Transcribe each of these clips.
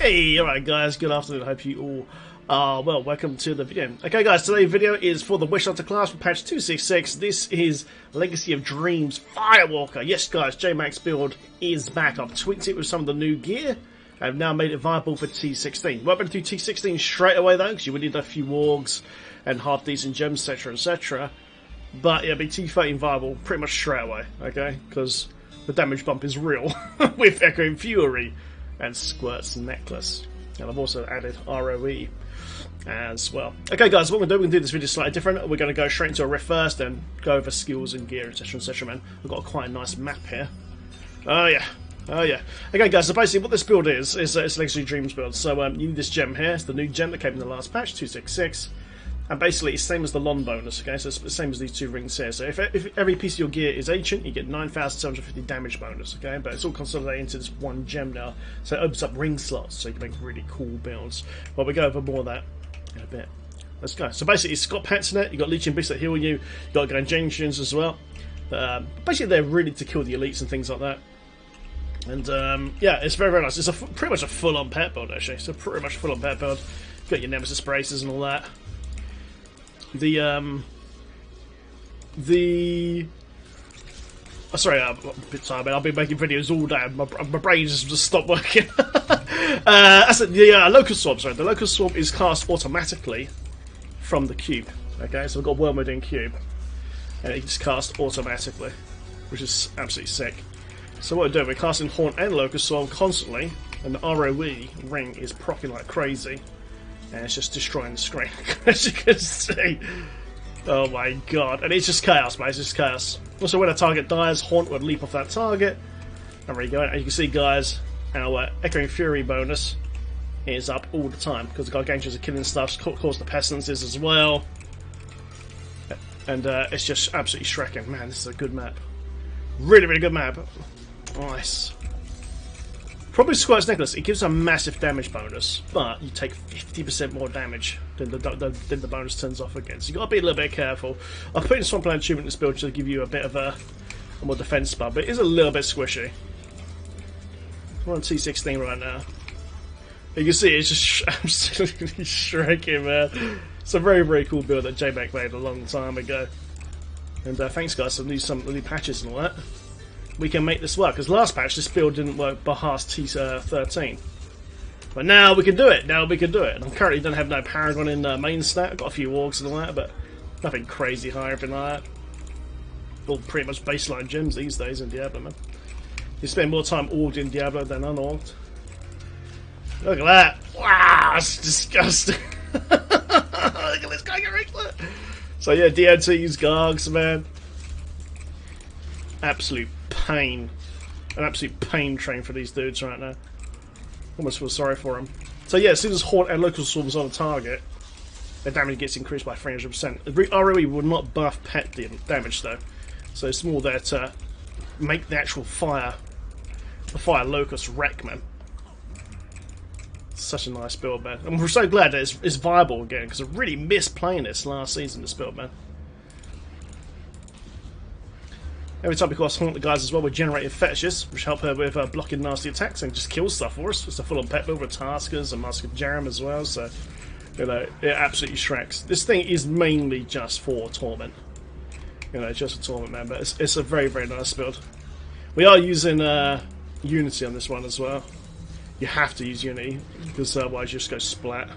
Hey, alright guys, good afternoon, hope you all are well. Welcome to the video. Okay guys, today's video is for the Wish Hunter class for patch 266. This is Legacy of Dreams Firewalker. Yes guys, Jmacc build is back. I've tweaked it with some of the new gear. I've now made it viable for T16. Won't be able to do T16 straight away though, because you would need a few wargs and half decent gems, etc, etc. But it'll be T13 viable pretty much straight away, okay? Because the damage bump is real with Echoing Fury and Squirt's Necklace. And I've also added ROE as well. Okay guys, what we're going to do this video slightly different. We're going to go straight into a riff first and go over skills and gear, etc, man. We've got quite a nice map here. Oh yeah. Oh yeah. Okay guys, so basically what this build is it's Legacy Dreams build. So you need this gem here. It's the new gem that came in the last patch, 266. And basically it's the same as the LoD bonus, okay? So it's the same as these two rings here. So if every piece of your gear is ancient, you get 9,750 damage bonus, okay? But it's all consolidated into this one gem now. So it opens up ring slots, so you can make really cool builds. But we'll go over more of that in a bit. Let's go. So basically it's got pets in it, you've got leeching beasts that heal you, you've got injunctions as well. Basically they're really to kill the elites and things like that. And yeah, it's very, very nice. It's pretty much a full-on pet build actually. So pretty much a full-on pet build. You've got your Nemesis braces and all that. Oh, sorry, I'm a bit tired, man. I've been making videos all day. My brain just stopped working. That's it. The Locust Swarm. Sorry, the Locust Swarm is cast automatically from the cube. Okay, so we've got Wormwood in cube, and it just cast automatically, which is absolutely sick. So what we're doing, we're casting Haunt and Locust Swarm constantly, and the ROE ring is proccing like crazy. And it's just destroying the screen, as you can see. Oh my god. And it's just chaos, mate. It's just chaos. Also, when a target dies, Haunt would leap off that target. And there you go. And you can see, guys, our Echoing Fury bonus is up all the time. Because the Gargantuans are killing stuff, cause the Pestilences as well. And it's just absolutely shrekking. Man, this is a good map. Really, really good map. Nice. Probably Squirt's Necklace, it gives a massive damage bonus, but you take 50% more damage than the bonus turns off again. So you've got to be a little bit careful. I've put in Swampland Achievement in this build to give you a bit of a more defense spell, but it is a little bit squishy. We're on T16 right now. You can see it's just absolutely shrinking, man. It's a very, very cool build that Jmacc made a long time ago. And thanks guys for some of the new patches and all that. We can make this work, because last patch this build didn't work past T13. But now we can do it, now we can do it. And I currently don't have no Paragon in main stat, I've got a few wargs and all that, but nothing crazy high or anything like that. All pretty much baseline gems these days in Diablo, man. You spend more time orged in Diablo than unorged. Look at that! Wow, it's disgusting! Look at this guy get ripped. So yeah, DOTs, Gargs, man. Absolute pain. An absolute pain train for these dudes right now. Almost feel sorry for them. So yeah, as soon as Haunt and Local Swarms on a target, their damage gets increased by 300%. ROE will not buff pet damage though. So it's more there to make the actual fire, the Fire Locust wreck, man. Such a nice build, man. And we're so glad that it's viable again, because I really missed playing this last season, this build, man. Every time we cast Haunt the guys as well, we're generating fetishes, which help her with blocking nasty attacks and just kill stuff for us. It's a full-on pet build with Taskers and Mask of Jaram as well, so, you know, it absolutely shreks. This thing is mainly just for Torment. You know, just for Torment, man, but it's a very, very nice build. We are using Unity on this one as well. You have to use Unity, because otherwise you just go splat.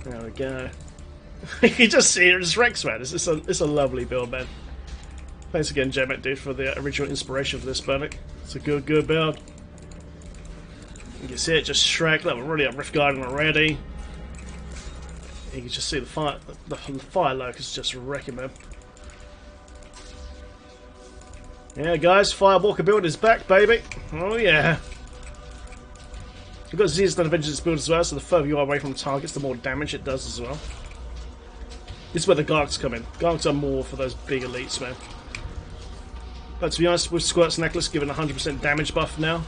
There we go. You just see it, just wrecks, man. It's a lovely build, man. Thanks again, Jmacc, dude, for the original inspiration for this build. It's a good build. You can see it just Shrek. Look, we're already at Rift Garden already. You can just see the fire locust just wrecking, man. Yeah, guys, Firewalker build is back, baby. Oh yeah. You've got Zeus done Vengeance build as well, so the further you are away from targets, the more damage it does as well. This is where the Gargs come in. Gargs are more for those big elites, man. But to be honest, with Squirt's Necklace given 100% damage buff now,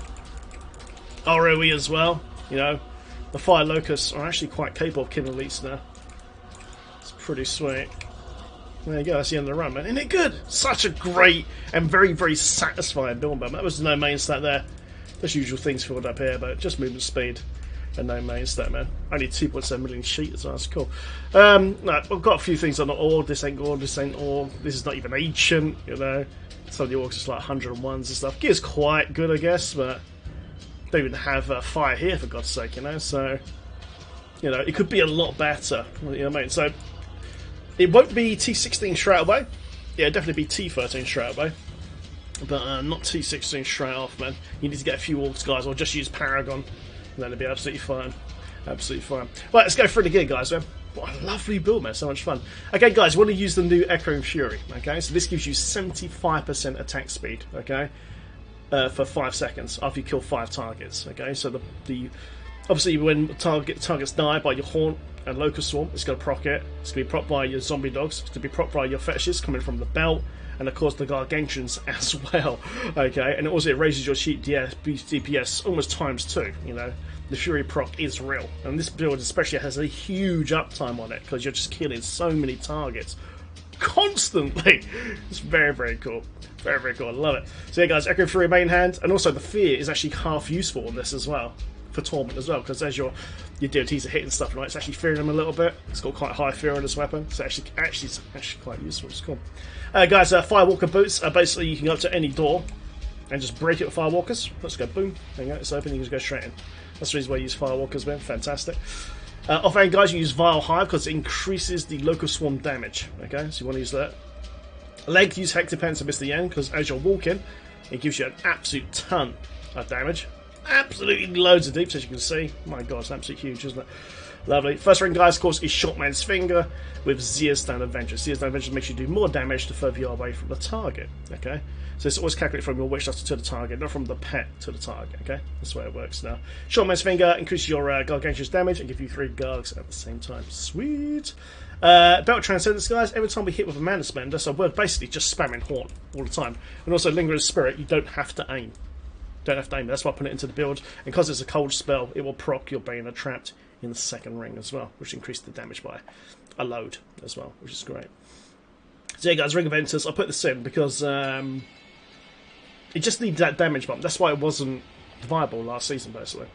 ROE as well, you know, the Fire Locusts are actually quite capable of killing elites now. It's pretty sweet. There you go, that's the end of the run, man. Isn't it good? Such a great and very, very satisfying build, man. That was no main stat there. There's usual things filled up here, but just movement speed. And no main stat, man. Only 2.7 million sheet as well. That's cool. No, I've got a few things on the org. This ain't org. This ain't org. This is not even ancient. You know, some of the orgs is like 101s and stuff. Gear's quite good, I guess, but don't even have fire here for God's sake. You know, so you know it could be a lot better. You know what I mean? So it won't be T16 straight away. Yeah, definitely be T13 straight away. But not T16 straight off, man. You need to get a few orgs, guys, or just use Paragon. And then it'll be absolutely fine. Absolutely fine. Right, let's go through the gear, guys, man. What a lovely build, man. So much fun. Okay, guys, you want to use the new Echoing Fury. Okay, so this gives you 75% attack speed, okay, for 5 seconds after you kill 5 targets. Okay, so the obviously when targets die by your Haunt and Locust Swarm, it's going to proc it. It's going to be proc by your zombie dogs. It's going to be proc by your fetishes coming from the belt. And of course the Gargantuans as well, okay. And also it raises your sheep DPS almost ×2. You know, the Fury proc is real, and this build especially has a huge uptime on it because you're just killing so many targets constantly. It's very, very cool. Very, very cool. I love it. So yeah, guys, Echo Fury main hand, and also the Fear is actually half useful on this as well. For Torment as well, because as your DOTs are hitting stuff, right, it's actually fearing them a little bit. It's got quite high fear on this weapon, so it's actually quite useful. It's cool. Guys, Firewalker boots are basically you can go up to any door and just break it with Firewalkers. Let's go, boom. There you go. It's open. You can just go straight in. That's the reason why you use Firewalkers, man. Fantastic. Offhand, guys, you use Vile Hive because it increases the Locust Swarm damage. Okay, so you want to use that. Leg, use Hectopence and Mr. Yen because as you're walking, it gives you an absolute ton of damage. Absolutely loads of deeps, as you can see. My god, it's absolutely huge, isn't it? Lovely. First ring, guys, of course, is Shotman's Finger with Zia's Stand Adventure. Zia's Stand Adventure makes you do more damage the further you are away from the target. Okay? So it's always calculated from your wish dust to the target, not from the pet to the target. Okay? That's the way it works now. Shotman's Finger increases your Gargantuan's damage and give you 3 Gargs at the same time. Sweet. Belt Transcendence, guys. Every time we hit with a mana spender, so we're basically just spamming Haunt all the time. And also Lingering Spirit, you don't have to aim. Don't have to aim. That's why I put it into the build. And because it's a cold spell, it will proc your Bane Trapped in the second ring as well, which increased the damage by a load as well, which is great. So yeah, guys, Ring of Enters. I put this in because it just needs that damage bump. That's why it wasn't viable last season, basically.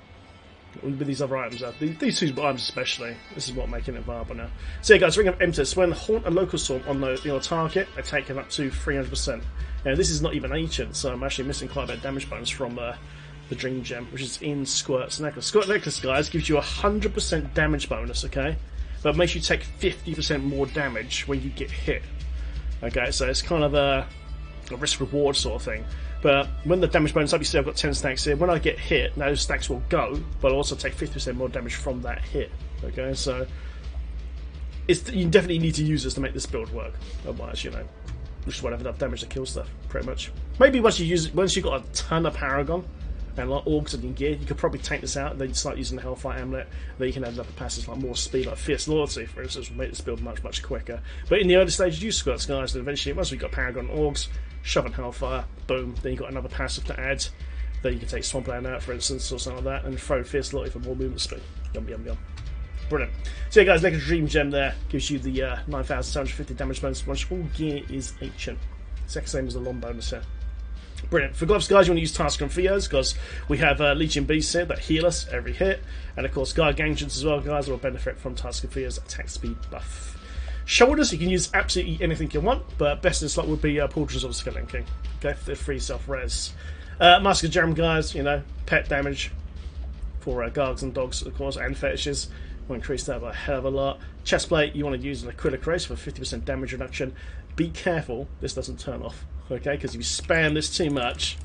With these other items, these 2 items especially, this is what making it viable now. So yeah, guys, Ring of Enters. When Haunt and Locust Swarm on your target, they're taken up to 300%. Now, this is not even ancient, so I'm actually missing quite a bit of damage bonus from the Dream Gem, which is in Squirt's Necklace. Squirt Necklace, guys, gives you 100% damage bonus, okay? But makes you take 50% more damage when you get hit. Okay, so it's kind of a risk-reward sort of thing. But when the damage bonus up, you see I've got 10 stacks here. When I get hit, those stacks will go, but I'll also take 50% more damage from that hit. Okay, so you definitely need to use this to make this build work. Otherwise, you know, you just won't have enough damage to kill stuff, pretty much. Maybe once you've got a ton of Paragon and like orgs in your gear, you could probably take this out and then start using the Hellfire Amulet. Then you can add other passes like more speed, like Fierce Loyalty, for instance, will make this build much, much quicker. But in the early stages, use Squirts, guys, and eventually, once we've got Paragon orgs, shove in Hellfire, boom, then you've got another passive to add. Then you can take Swampland out, for instance, or something like that, and throw Fierce Loyalty for more movement speed. Yum, yum, yum. Brilliant. So yeah, guys, like a Dream Gem there gives you the 9,750 damage bonus once all gear is ancient. Exact same as the long bonus here. Brilliant. For gloves, guys, you want to use Task and Theos because we have Legion Beasts here that heal us every hit, and of course Gargantuans as well, guys, will benefit from Task and Theos attack speed buff. Shoulders, you can use absolutely anything you want, but best in slot would be Portraits of the Skeleton King. Okay, for the free self-res. Mask of Jerem, guys, you know, pet damage for Gargs and Dogs, of course, and Fetishes. Will increase that by a hell of a lot. Chestplate, you want to use an Acrylic Race for 50% damage reduction. Be careful this doesn't turn off, okay? Because if you spam this too much,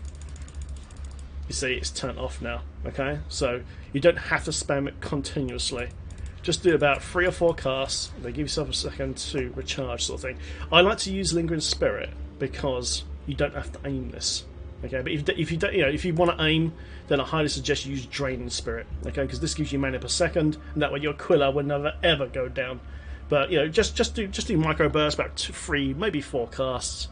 you see it's turned off now, okay? So you don't have to spam it continuously. Just do about 3 or 4 casts, then give yourself a second to recharge, sort of thing. I like to use Lingering Spirit because you don't have to aim this. Okay, but if you don't, you know, if you want to aim, then I highly suggest you use Draining Spirit. Okay, because this gives you mana per second, and that way your Quilla will never ever go down. But you know, just do micro bursts, about 3, maybe 4 casts,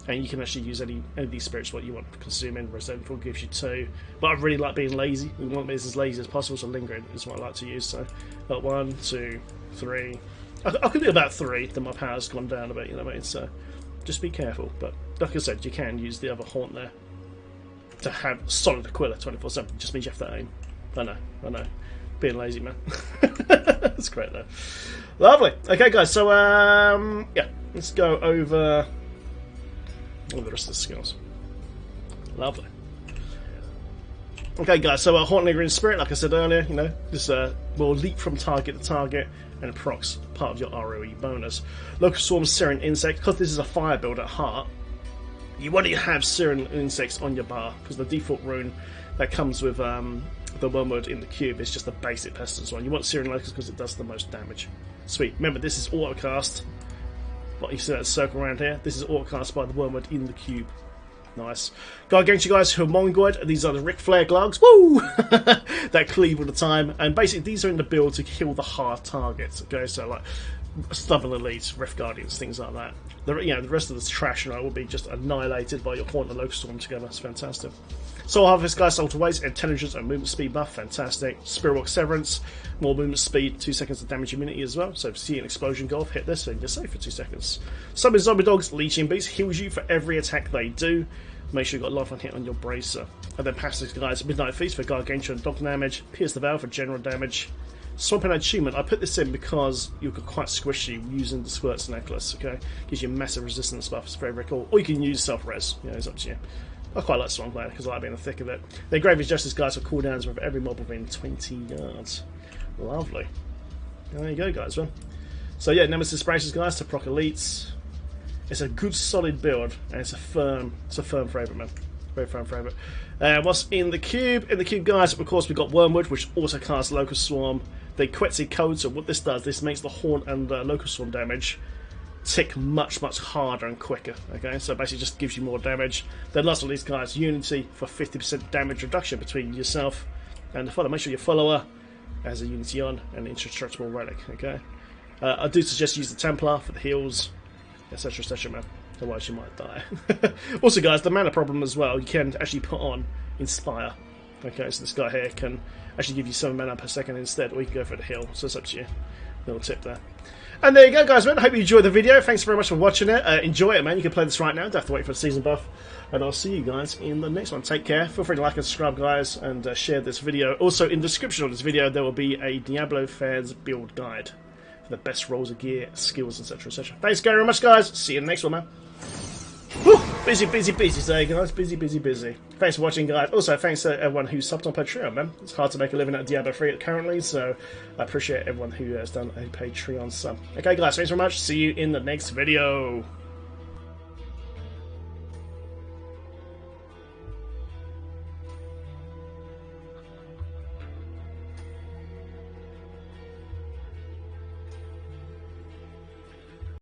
and you can actually use any of these spirits what you want to consume in. Resentful gives you 2, but I really like being lazy. We want to be as lazy as possible, so Lingering is what I like to use. So, got 1, 2, 3. I could do about 3. Then my power's gone down a bit. You know what I mean? So, just be careful. But like I said, you can use the other Haunt there to have solid Aquila 24/7. Just means you have to aim. I know. Being lazy, man. That's great, though. Lovely. Okay, guys, so, yeah, let's go over all the rest of the skills. Lovely. Okay, guys, so Haunting Lingering Spirit, like I said earlier, you know, this will leap from target to target and procs part of your ROE bonus. Locust Swarm, Syrian Insect, because this is a fire build at heart, you want to have Syrian Insects on your bar, because the default rune that comes with the Wormwood in the cube is just a basic Pestilence one. You want Syrian Locusts because it does the most damage. Sweet. Remember, this is autocast. What you see that circle around here? This is autocast by the Wormwood in the cube. Nice. Gargantua guys who are Mongoloid, these are the Ric Flair Glugs, woo! That cleave all the time, and basically these are in the build to kill the hard targets, okay, so like Stubborn Elites, Rift Guardians, things like that. The rest of this trash will be just annihilated by your Haunt and Locust Storm together, it's fantastic. Soul Harvest guys, Soul to Waste, Intelligence and Movement Speed buff, fantastic. Spirit Walk Severance, more movement speed, 2 seconds of damage immunity as well, so if you see an explosion go off, hit this and you're safe for 2 seconds. Summon Zombie Dogs, Leeching Beast, heals you for every attack they do. Make sure you've got life on hit on your bracer. And then passive guys, Midnight Feast for Gargantua and dog damage, Pierce the Veil for general damage. Swamping Attunement, I put this in because you're quite squishy using the Squirts Necklace, okay? Gives you massive resistance buff, it's very, very cool. Or you can use self-res, you know, it's up to you. I quite like Swamp Blade because I like being in the thick of it. Then Grave's Justice guys for cooldowns with every mob within 20 yards. Lovely. There you go, guys, well. So yeah, Nemesis Braces guys to proc elites. It's a good solid build and it's a firm favourite, man. Very firm favourite. What's in the cube? In the cube guys, of course we've got Wormwood, which also casts Locust Swarm. The Quetzi Code, so what this does, this makes the Haunt and Locust Swarm damage tick much, much harder and quicker, okay? So basically just gives you more damage. Then last of these guys, Unity for 50% damage reduction between yourself and the follower. Make sure your follower has a Unity on and an indestructible relic, okay? I do suggest use the Templar for the heals, etc, man. Otherwise you might die. Also guys, the mana problem as well, you can actually put on Inspire. Okay, so this guy here can actually give you 7 mana per second instead, or you can go for the heal, so it's up to you. Little tip there. And there you go, guys, man. I hope you enjoyed the video. Thanks very much for watching it. Enjoy it, man. You can play this right now. Don't have to wait for the season buff. And I'll see you guys in the next one. Take care. Feel free to like and subscribe, guys, and share this video. Also, in the description of this video, there will be a Diablo fans build guide for the best rolls of gear, skills, etc, etc. Thanks very much, guys. See you in the next one, man. Whew. Busy today, guys. Busy. Thanks for watching, guys. Also, thanks to everyone who's subbed on Patreon, man. It's hard to make a living at Diablo 3 currently, so I appreciate everyone who has done a Patreon sub. Okay, guys, thanks very much. See you in the next video.